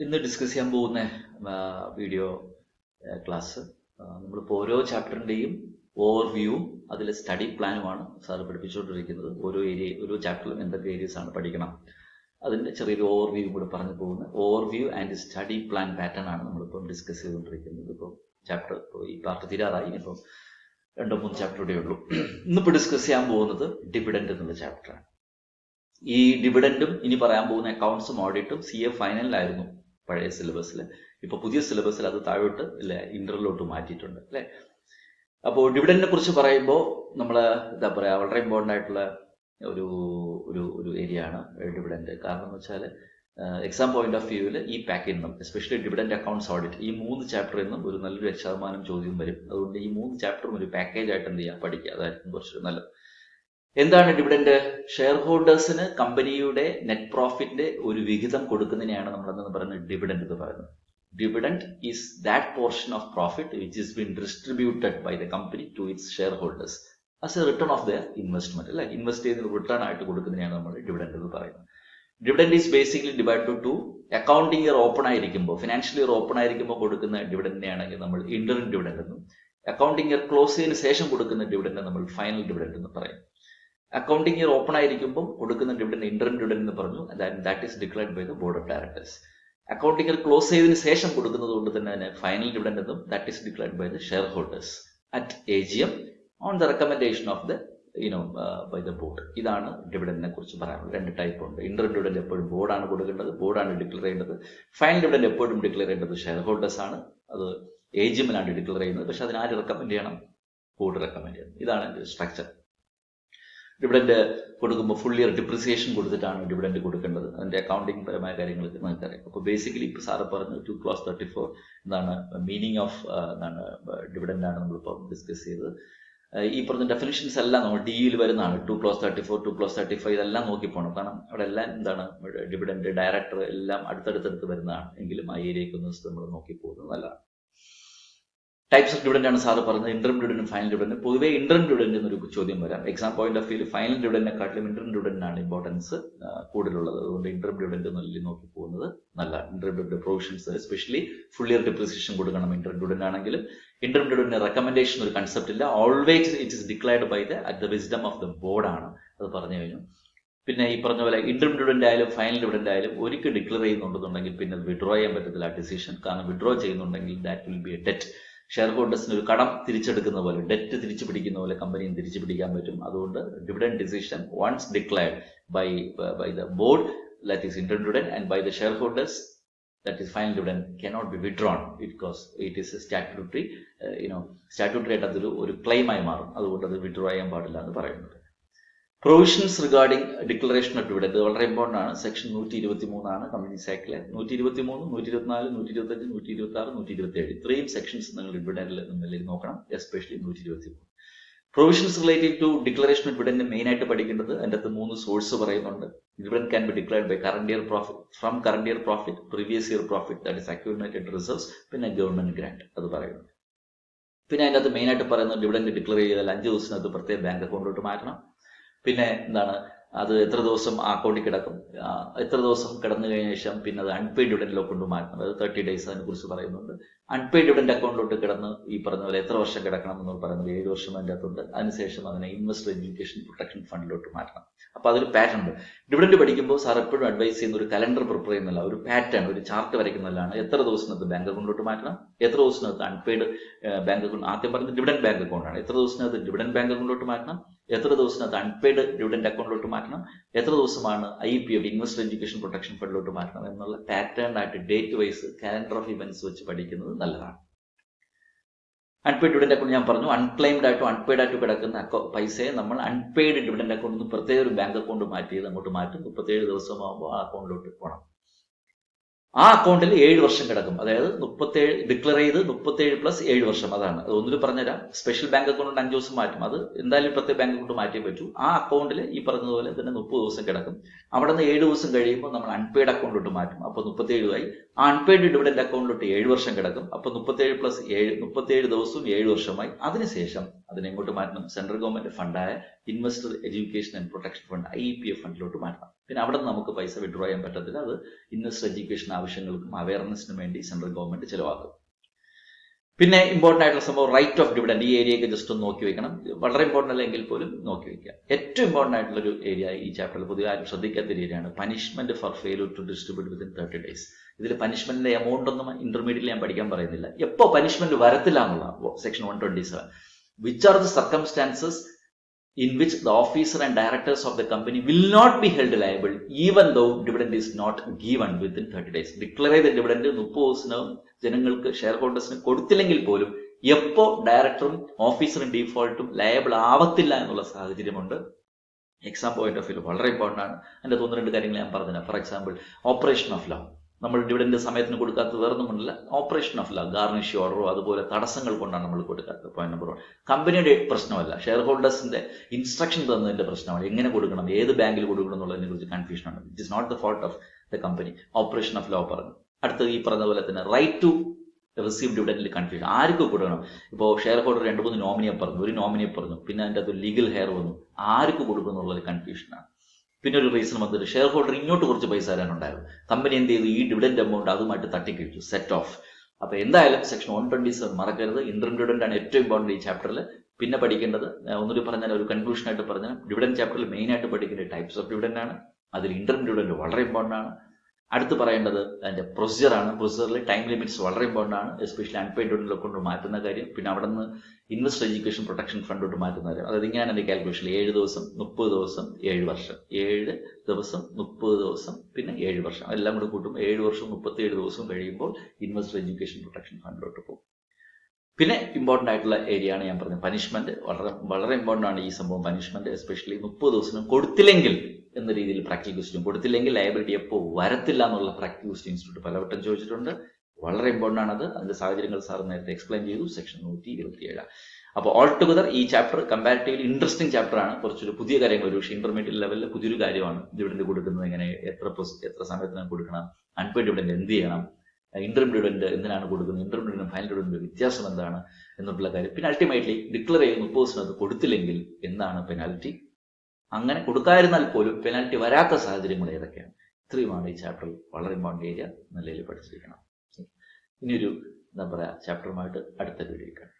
ഇന്ന് ഡിസ്കസ് ചെയ്യാൻ പോകുന്ന വീഡിയോ ക്ലാസ് നമ്മളിപ്പോൾ ഓരോ ചാപ്റ്ററിൻ്റെയും ഓവർവ്യൂവും അതിലെ സ്റ്റഡി പ്ലാനുമാണ് സാറ് പഠിപ്പിച്ചുകൊണ്ടിരിക്കുന്നത്. ഓരോ ചാപ്റ്ററിലും എന്തൊക്കെ ഏരിയസ് ആണ് പഠിക്കണം അതിൻ്റെ ചെറിയൊരു ഓവർവ്യൂ കൂടെ പറഞ്ഞു പോകുന്നത്. Overview and study plan pattern ആണ് നമ്മളിപ്പം ഡിസ്കസ് ചെയ്തുകൊണ്ടിരിക്കുന്നത്. ഇപ്പോൾ ചാപ്റ്റർ ഈ പാർട്ട് തീരാറായി, ഇനിയിപ്പം 2-3 ചാപ്റ്റർ കൂടെ ഉള്ളൂ. ഇന്നിപ്പോൾ ഡിസ്കസ് ചെയ്യാൻ പോകുന്നത് ഡിവിഡൻഡ് എന്നുള്ള ചാപ്റ്ററാണ്. ഈ ഡിവിഡൻഡും ഇനി പറയാൻ പോകുന്ന അക്കൗണ്ട്സും ഓഡിറ്റും CA ഫൈനലിലായിരുന്നു പഴയ സിലബസിൽ. ഇപ്പോൾ പുതിയ സിലബസിൽ അത് താഴോട്ട് ഇന്റർലോട്ട് മാറ്റിയിട്ടുണ്ട് അല്ലേ. അപ്പോൾ ഡിവിഡൻഡിനെ കുറിച്ച് പറയുമ്പോൾ നമ്മൾ എന്താ പറയുക, വളരെ ഇമ്പോർട്ടൻ്റ് ആയിട്ടുള്ള ഒരു ഒരു ഒരു ഏരിയ ആണ് ഡിവിഡൻഡ്. കാരണം എന്ന് വെച്ചാൽ എക്സാം പോയിന്റ് ഓഫ് വ്യൂവിൽ ഈ പാക്കിൽ നിന്നും എസ്പെഷ്യലി ഡിവിഡൻഡ് അക്കൗണ്ട്സ് ഓഡിറ്റ് ഈ 3 ചാപ്റ്ററിൽ നിന്നും ഒരു നല്ലൊരു 100% ചോദ്യം വരും. അതുകൊണ്ട് ഈ 3 ചാപ്റ്ററും ഒരു പാക്കേജ് ആയിട്ട് എന്ത് ചെയ്യുക, പഠിക്കുക. അതായിരിക്കും കുറച്ച് നല്ലത്. എന്താണ് ഡിവിഡൻഡ്? ഷെയർ ഹോൾഡേഴ്സിന് കമ്പനിയുടെ നെറ്റ് പ്രോഫിറ്റിന്റെ ഒരു വിഹിതം കൊടുക്കുന്നതിനെയാണ് നമ്മളെന്ന് പറയുന്നത് ഡിവിഡൻഡ് എന്ന് പറയുന്നത്. Dividend is that portion of profit which is been distributed by the company to its shareholders as a return of the investment. അല്ലെ, ഇൻവെസ്റ്റ് ചെയ്ത് റിട്ടേൺ ആയിട്ട് കൊടുക്കുന്നതിനെയാണ് നമ്മൾ ഡിവിഡൻഡ് എന്ന് പറയുന്നത്. Dividend is basically divided to accounting year open ആയിരിക്കുമ്പോൾ, financial year open ആയിരിക്കുമ്പോൾ കൊടുക്കുന്ന ഡിവിഡൻഡിനെ ആണെങ്കിൽ നമ്മൾ ഇന്ററിം ഡിവിഡൻഡ് എന്നും, അക്കൗണ്ടിങ് ഇയർ ക്ലോസ് ചെയ്തതിനു ശേഷം കൊടുക്കുന്ന ഡിവിഡൻഡ് നമ്മൾ ഫൈനൽ ഡിവിഡൻഡ് എന്ന് പറയും. അക്കൗണ്ടിങ് ഇയർ ഓപ്പൺ ആയിരിക്കുമ്പോൾ കൊടുക്കുന്ന ഡിവിഡൻഡ് ഇന്ററിം ഡിവിഡൻഡ് എന്ന് പറഞ്ഞു. That is declared by the board of directors. Accounting year close ചെയ്തതിനു ശേഷം കൊടുക്കുന്നത് കൊണ്ട് തന്നെ ഫൈനൽ ഡിവിഡൻഡ് എന്നും that is declared by the shareholders at AGM on the recommendation of the by the board. ഇതാണ് ഡിവിഡൻഡിനെ കുറിച്ച് പറയാനുള്ളത്. 2 ടൈപ്പ് ഉണ്ട്. ഇന്ററിം ഡിവിഡൻഡ് എപ്പോഴും ബോർഡാണ് കൊടുക്കേണ്ടത്, ബോർഡാണ് ഡിക്ലെയർ ചെയ്യേണ്ടത്. ഫൈനൽ ഡിവിഡൻഡ് എപ്പോഴും ഡിക്ലെയർ ചെയ്യേണ്ടത് ഷെയർ ഹോൾഡേഴ്സ് ആണ്, അത് AGM-ലാണ് ഡിക്ലെയർ ചെയ്യുന്നത്. പക്ഷെ അതിനാര് റെക്കമെൻഡ് ചെയ്യണം? ബോർഡ് റെക്കമെൻഡ് ചെയ്യണം. ഇതാണ് അതിന്റെ സ്ട്രക്ചർ. ഡിവിഡൻഡ് കൊടുക്കുമ്പോൾ ഫുൾ ഇയർ ഡിപ്രിസിയേഷൻ കൊടുത്തിട്ടാണ് ഡിവിഡൻഡ് കൊടുക്കേണ്ടത്. അതിന്റെ അക്കൗണ്ടിങ് പരമായ കാര്യങ്ങളൊക്കെ നമുക്കറിയാം. അപ്പോൾ ബേസിക്കലി ഇപ്പോൾ സാറ് പറഞ്ഞു 2 Clause 34 എന്താണ് മീനിങ് ഓഫ് ഡിവിഡൻഡ് ആണ് നമ്മളിപ്പോൾ ഡിസ്കസ് ചെയ്തത്. ഈ പറഞ്ഞ ഡെഫിനിഷൻസ് എല്ലാം നമ്മൾ DE-യിൽ വരുന്നതാണ്. 2 Clause 34, 2 Clause 35 ഇതെല്ലാം നോക്കി പോകണം. കാരണം അവിടെ എല്ലാം എന്താണ് ഡിവിഡൻഡ് ഡയറക്ടർ എല്ലാം അടുത്തടുത്തടുത്ത് വരുന്നതാണ്. എങ്കിലും ആ ഏരിയയ്ക്ക് ഒന്ന് നമ്മൾ നോക്കി പോകുന്നത് നല്ലതാണ്. ടൈപ്സ് ഓഫ് ഡിവിഡൻഡ് ആണ് സാറ് പറഞ്ഞത്. ഇന്ററിം ഡിവിഡൻഡും ഫൈനൽ ഡിവിഡൻഡും. പൊതുവേ ഇന്ററിം ഡിവിഡൻഡ് എന്നൊരു ചോദ്യം വരാം. Exam point of view final ഡിവിഡൻഡിനെക്കാട്ടിലും ഇന്ററിം ഡിവിഡൻഡിനാണ് ഇമ്പോർട്ടൻസ് കൂടുതലുള്ളത്. അതുകൊണ്ട് ഇന്ററിം ഡിവിഡൻഡ് നല്ല നോക്കി പോകുന്നത് നല്ല. Interim dividend provisions especially full year depreciation കൊടുക്കണം ഇന്ററിം ഡിവിഡൻഡ് ആണെങ്കിലും. ഇന്ററിം ഡിവിഡൻഡിന്റെ റെക്കമെൻഡേഷൻ ഒരു കൺസെപ്റ്റ് ഇല്ല. Always it is declared by the wisdom of the board ആണ്. അത് പറഞ്ഞു കഴിഞ്ഞു. പിന്നെ ഈ പറഞ്ഞ പോലെ ഇന്ററിം ഡിവിഡൻഡ് ആയാലും ഫൈനൽ ഡിവിഡൻഡ് ആയാലും ഒരിക്കൽ ഡിക്ലെയർ ചെയ്യുന്നുണ്ടെന്നുണ്ടെങ്കിൽ പിന്നെ വിഡ്രോ ചെയ്യാൻ പറ്റത്തില്ല ആ ഡിസിഷൻ. കാരണം വിഡ്രോ ചെയ്യുന്നുണ്ടെങ്കിൽ that will be a debt. Share ഹോൾഡേഴ്സിന് ഒരു കടം തിരിച്ചെടുക്കുന്ന പോലെ, ഡെറ്റ് തിരിച്ചു പിടിക്കുന്ന പോലെ കമ്പനിയും തിരിച്ചു പിടിക്കാൻ പറ്റും. അതുകൊണ്ട് dividend decision once declared by the board, that is interim dividend, and by the shareholders, that is final dividend, cannot be withdrawn because it is a statutory ആയിട്ട് അതൊരു ഒരു ക്ലെയിം ആയി മാറും. അതുകൊണ്ട് അത് വിഡ്രോ ചെയ്യാൻ പാടില്ല എന്ന് പറയുന്നുണ്ട്. Provisions regarding declaration of dividend വളരെ ഇമ്പോർട്ടൻ്റ് ആണ്. സെക്ഷൻ 123 ആണ് കമ്പനീസ് ആക്ടിലെ. 123, 124, 125, 126, 127 ഇത്രയും സെക്ഷൻസ് നിങ്ങൾ ഡിവിഡൻഡിൽ നിങ്ങൾ നോക്കണം. Especially 123. Provisions related to declaration of dividend main ആയിട്ട് പഠിക്കേണ്ടത്. അതിൻ്റെ അകത്ത് 3 സോഴ്സ് പറയുന്നുണ്ട്. Dividend can be declared by current year profit, from current year profit, previous year profit, that is accumulated reserves, പിന്നെ ഗവൺമെന്റ് ഗ്രാന്റ് അത് പറയുന്നുണ്ട്. പിന്നെ അതിൻ്റെ അകത്ത് മെയിൻ ആയിട്ട് പറയുന്നത് ഡിവിഡൻഡ് ഡിക്ലെയർ ചെയ്താൽ 5 ദിവസത്തിനകത്ത് പ്രത്യേക ബാങ്ക് അക്കൗണ്ടിലോട്ട് മാറ്റണം. പിന്നെ എന്താണ്, അത് എത്ര ദിവസം ആ അക്കൗണ്ടിൽ കിടക്കും, എത്ര ദിവസം കിടന്നു കഴിഞ്ഞ ശേഷം പിന്നെ അത് അൺപെയ്ഡ് ഡിവിഡൻഡിലോട്ട് കൊണ്ട് മാറ്റണം. അതായത് 30 days അതിനെ കുറിച്ച് പറയുന്നുണ്ട്. അൺപെയ്ഡ് ഡിവിഡൻഡ് അക്കൗണ്ടിലോട്ട് കിടന്ന് ഈ പറഞ്ഞ പോലെ എത്ര വർഷം കിടക്കണം എന്ന് പറയുന്നത് 7 വർഷം അതിൻ്റെ അകത്തുണ്ട്. അതിനുശേഷം അതിനെ ഇൻവെസ്റ്റർ എഡ്യൂക്കേഷൻ പ്രൊട്ടക്ഷൻ ഫണ്ടിലോട്ട് മാറ്റണം. അപ്പോൾ അതൊരു പാറ്റേൺ ഉണ്ട്. ഡിവിഡൻഡ് പഠിക്കുമ്പോൾ സാർ എപ്പോഴും അഡ്വൈസ് ചെയ്യുന്ന ഒരു കലണ്ടർ പ്രിപ്പയർ ചെയ്യുന്നില്ല, ഒരു പാറ്റേൺ, ഒരു ചാർട്ട് വരയ്ക്കുന്നതാണ്. എത്ര ദിവസത്തിനകത്ത് ബാങ്ക് അക്കൗണ്ടിലോട്ട് മാറ്റണം, എത്ര ദിവസത്തിനകത്ത് അൺപെയ്ഡ് ബാങ്ക് അക്കൗണ്ട്, ആദ്യം പറഞ്ഞത് ഡിവിഡൻഡ് ബാങ്ക് അക്കൗണ്ടാണ്, എത്ര ദിവസത്തിനകത്ത് ഡിവിഡൻഡ് ബാങ്ക് അക്കൗണ്ടിലോട്ട് മാറ്റണം, എത്ര ദിവസത്തിനകത്ത് അൺപെയ്ഡ് ഡിവിഡൻഡ് അക്കൗണ്ടിലോട്ട് മാറ്റണം, എത്ര ദിവസമാണ് IPF ഇൻവെസ്റ്റർ എഡ്യൂക്കേഷൻ പ്രൊട്ടക്ഷൻ ഫണ്ടിലോട്ട് മാറ്റണം എന്നുള്ള പാറ്റേൺ ആയിട്ട് date vice calendar of events വെച്ച് പഠിക്കുന്നത് നല്ലതാണ്. അൺപെയ്ഡ് ഡിവിഡൻഡ് അക്കൗണ്ട് ഞാൻ പറഞ്ഞു. അൺക്ലെയിംഡ് ആയിട്ടും അൺപെയ്ഡ് ആയിട്ടും കിടക്കുന്ന പൈസയെ നമ്മൾ അൺപെയ്ഡ് ഡിവിഡൻഡ് അക്കൗണ്ടിൽ നിന്ന് പ്രത്യേക ഒരു ബാങ്ക് അക്കൗണ്ട് മാറ്റിയത് അങ്ങോട്ട് മാറ്റും. 37 ദിവസമാകുമ്പോൾ ആ അക്കൗണ്ടിലോട്ട് പോകണം. ആ അക്കൗണ്ടിൽ 7 വർഷം കിടക്കും. അതായത് 37 ഡിക്ലെയർ ചെയ്ത് 37+7 വർഷം. അതാണ് അത് ഒന്നിൽ പറഞ്ഞുതരാം. സ്പെഷ്യൽ ബാങ്ക് അക്കൗണ്ട് 5 ദിവസം മാറ്റും. അത് എന്തായാലും പ്രത്യേക ബാങ്ക് അക്കൗണ്ട് മാറ്റിയേ പറ്റൂ. ആ അക്കൗണ്ടിൽ ഈ പറഞ്ഞതുപോലെ തന്നെ 30 ദിവസം കിടക്കും. അവിടെ നിന്ന് 7 ദിവസം കഴിയുമ്പോൾ നമ്മൾ അൺപെയ്ഡ് അക്കൗണ്ടിലോട്ട് മാറ്റും. അപ്പോൾ 37 ആയി. ആ അൺപെയ്ഡ് ഡിവിഡൻഡ് അക്കൗണ്ടിലോട്ട് 7 വർഷം കിടക്കും. അപ്പോൾ 37+7 37 ദിവസവും 7 വർഷമായി. അതിനുശേഷം അതിനെങ്ങോട്ട് മാറ്റണം? സെൻട്രൽ ഗവൺമെന്റ് ഫണ്ടായ investor education and protection fund IEPF ഫണ്ടിലോട്ട് മാറ്റണം. പിന്നെ അവിടെ നിന്ന് നമുക്ക് പൈസ വിഡ്രോ ചെയ്യാൻ പറ്റത്തില്ല. അത് ഇൻവെസ്റ്റർ എഡ്യൂക്കേഷൻ ആവശ്യങ്ങൾക്കും അവയർനെസ്സിനും വേണ്ടി സെൻട്രൽ ഗവൺമെന്റ് ചിലവാക്കും. പിന്നെ ഇമ്പോർട്ടൻ്റ് ആയിട്ടുള്ള സംഭവം റൈറ്റ് ഓഫ് ഡിവിഡൻഡ്. ഈ ഏരിയയൊക്കെ ജസ്റ്റ് ഒന്ന് നോക്കി വെക്കണം. വളരെ ഇമ്പോർട്ടൻ്റ് അല്ലെങ്കിൽ പോലും നോക്കി വെക്കുക. ഏറ്റവും ഇമ്പോർട്ടൻ്റ് ആയിട്ടുള്ളൊരു ഏരിയ ഈ ചാപ്റ്ററിൽ പൊതുവെ ആരും ശ്രദ്ധിക്കാത്ത ഏരിയയാണ് punishment for failure to distribute within 30 days. ഇതിൽ പനിഷ്മെന്റിന്റെ എമൗണ്ട് ഒന്നും ഇന്റർമീഡിയറ്റിൽ ഞാൻ പഠിക്കാൻ പറയുന്നില്ല. എപ്പോ പനിഷ്മെന്റ് വരത്തില്ല എന്നുള്ള section 127. Which are the circumstances in which the officer and directors of the company will not be held liable even though dividend is not given within 30 days. Declare ചെയ്ത dividend 30 ദിവസത്തിനകം ജനങ്ങൾക്ക് ഷെയർ ഹോൾഡേഴ്സിന് കൊടുത്തില്ലെങ്കിൽ പോലും എപ്പോ ഡയറക്ടറും ഓഫീസറും ഡീഫോൾട്ടും ലയബിൾ ആവത്തില്ല എന്നുള്ള സാഹചര്യമുണ്ട്. എക്സാം പോയിന്റ് ഓഫ് വ്യൂ വളരെ ഇമ്പോർട്ടൻ്റ് ആണ്. അതിന്റെ 1-2 കാര്യങ്ങൾ ഞാൻ പറഞ്ഞുതരാം. For example operation of law. നമ്മൾ ഡിവിഡൻഡ് സമയത്തിന് കൊടുക്കാത്തത് വേറൊന്നുമില്ല, ഓപ്പറേഷൻ ഓഫ് ലോ, ഗാർണിഷ് ഓർഡറോ അതുപോലെ തടസ്സങ്ങൾ കൊണ്ടാണ് നമ്മൾ കൊടുക്കാത്തത്. Point number 1. കമ്പനിയുടെ പ്രശ്നമല്ല, ഷെയർ ഹോൾഡേഴ്സിന്റെ ഇൻസ്ട്രക്ഷൻ തന്നതിന്റെ പ്രശ്നമാണ്. എങ്ങനെ കൊടുക്കണം, ഏത് ബാങ്കിൽ കൊടുക്കണം എന്നുള്ളതിനെ കുറിച്ച് കൺഫ്യൂഷൻ ആണ്. It is not the fault of the company. Operation of law പറഞ്ഞു. അടുത്തത് ഈ പറഞ്ഞ പോലെ തന്നെ റൈറ്റ് ടു റിസീവ് ഡിവിഡൻഡിൽ കൺഫ്യൂഷൻ. ആർക്ക് കൊടുക്കണം? ഇപ്പോൾ ഷെയർ ഹോൾഡർ 2-3 നോമിനിയെ പറഞ്ഞു, ഒരു നോമിനിയെ പറഞ്ഞു, പിന്നെ അതിൻ്റെ അത് ലീഗൽ ഹെയർ വന്നു. ആർക്ക് കൊടുക്കും എന്നുള്ളത് കൺഫ്യൂഷനാണ്. പിന്നെ ഒരു റീസൺ വന്നിട്ട് ഷെയർ ഹോൾഡർ ഇങ്ങോട്ട് കുറച്ച് പൈസ തരാനുണ്ടായിരുന്നു. കമ്പനി എന്ത് ചെയ്തു? ഈ ഡിവിഡൻഡ് എമൗണ്ട് അതുമായിട്ട് തട്ടിക്കഴിച്ചു, സെറ്റ് ഓഫ്. അപ്പൊ എന്തായാലും സെക്ഷൻ 127 മറക്കരുത്. ഇന്റർം ഡിവിഡൻഡ് ആണ് ഏറ്റവും ഇമ്പോർട്ടന്റ് ഈ ചാപ്റ്ററിൽ. പിന്നെ പഠിക്കേണ്ടത് ഒന്നുകൂടി പറഞ്ഞാൽ, ഒരു കൺക്ലൂഷൻ ആയിട്ട് പറഞ്ഞാൽ, ഡിവിഡൻഡ് ചാപ്റ്ററിൽ മെയിൻ ആയിട്ട് പഠിക്കേണ്ട ടൈപ്സ് ഓഫ് ഡിവിഡൻഡ് ആണ്. അതിൽ ഇന്റർം ഡിവിഡൻഡ് വളരെ ഇമ്പോർട്ടന്റ് ആണ്. അടുത്ത് പറയേണ്ടത് അതിന്റെ പ്രൊസീജിയർ ആണ്. പ്രൊസീജിയറിൽ ടൈം ലിമിറ്റ്സ് വളരെ ഇമ്പോർട്ടന്റ് ആണ്, എസ്പെഷ്യലി അൺപെയ്ഡ് ഡിവിഡൻഡിനെ കൊണ്ട് മാറ്റുന്ന കാര്യം. പിന്നെ അവിടെ നിന്ന് ഇൻവെസ്റ്റർ എഡ്യൂക്കേഷൻ പ്രൊട്ടക്ഷൻ ഫണ്ടോട്ട് മാറ്റുന്ന കാര്യം. അതായത് ഇങ്ങനെയാണ് എന്റെ കാൽക്കുലേഷൻ. 7 ദിവസം, 30 ദിവസം, 7 വർഷം. 7 ദിവസം, 30 ദിവസം, പിന്നെ 7 വർഷം. എല്ലാം കൂടെ കൂട്ടും 7 വർഷം 37 ദിവസം കഴിയുമ്പോൾ ഇൻവെസ്റ്റർ എഡ്യൂക്കേഷൻ പ്രൊട്ടക്ഷൻ ഫണ്ടിലോട്ട് പോകും. പിന്നെ ഇമ്പോർട്ടൻ്റ് ആയിട്ടുള്ള ഏരിയ ആണ് ഞാൻ പറഞ്ഞത് പനിഷ്മെന്റ്. വളരെ വളരെ ഇമ്പോർട്ടൻ്റ് ആണ് ഈ സംഭവം. പനിഷ്മെന്റ് എസ്പെഷ്യലി 30 ദിവസം കൊടുത്തില്ലെങ്കിൽ എന്ന രീതിയിൽ പ്രാക്ടിക്കൽ ക്വസ്റ്റ്യൻ, കൊടുത്തില്ലെങ്കിൽ ലയബിലിറ്റി എപ്പോൾ വരത്തില്ല എന്നുള്ള പ്രാക്ടിക്കൽ ക്വസ്റ്റ്യൻ ഇൻസ്റ്റിറ്റ്യൂട്ട് പലവട്ടം ചോദിച്ചിട്ടുണ്ട്. വളരെ ഇമ്പോർട്ടൻ്റ് ആണത്. അതിന്റെ സാഹചര്യങ്ങൾ സാർ നേരത്തെ എക്സ്പ്ലെയിൻ ചെയ്തു, സെക്ഷൻ 127. അപ്പോൾ ഓൾ ടുഗദർ ഈ ചാപ്റ്റർ കമ്പാരിറ്റീവ്ലി ഇൻട്രസ്റ്റിംഗ് ചാപ്റ്റർ ആണ്. കുറച്ചൊരു പുതിയ കാര്യങ്ങൾ, ഒരു പക്ഷേ ഇന്റർമീഡിയറ്റ് ലെവലിൽ പുതിയൊരു കാര്യമാണ്. ഡിവിഡൻഡ് കൊടുക്കുന്നത് എങ്ങനെ, എത്ര സമയത്തിന് കൊടുക്കണം, അൺപെയ്ഡ് ഡിവിഡൻഡ് എന്ത് ചെയ്യണം, ഇന്റർം ഡിവിഡൻഡ് എന്തിനാണ് കൊടുക്കുന്നത്, ഇന്റർം ഡിവിഡൻഡ് ഫൈനൽ ഡിവിഡൻഡ് വ്യത്യാസം എന്താണ് എന്നുള്ള കാര്യം. പിന്നെ അൾട്ടിമേറ്റ്ലി ഡിക്ലെയർ ചെയ്ത് 30 ദിവസത്തിനകത്ത് കൊടുത്തില്ലെങ്കിൽ എന്താണ് പെനാൽറ്റി, അങ്ങനെ കൊടുക്കാതിരുന്നാൽ പോലും പെനാൽറ്റി വരാത്ത സാഹചര്യങ്ങൾ ഏതൊക്കെയാണ്. ഇത്രയുമാണ് ഈ ചാപ്റ്ററിൽ വളരെ ഇമ്പോർട്ടൻ്റ് ഏരിയ. നല്ല രീതിയിൽ പഠിച്ചിരിക്കണം. ഇനിയൊരു എന്താ പറയുക ചാപ്റ്ററുമായിട്ട് അടുത്ത വീഡിയോ കാണാം.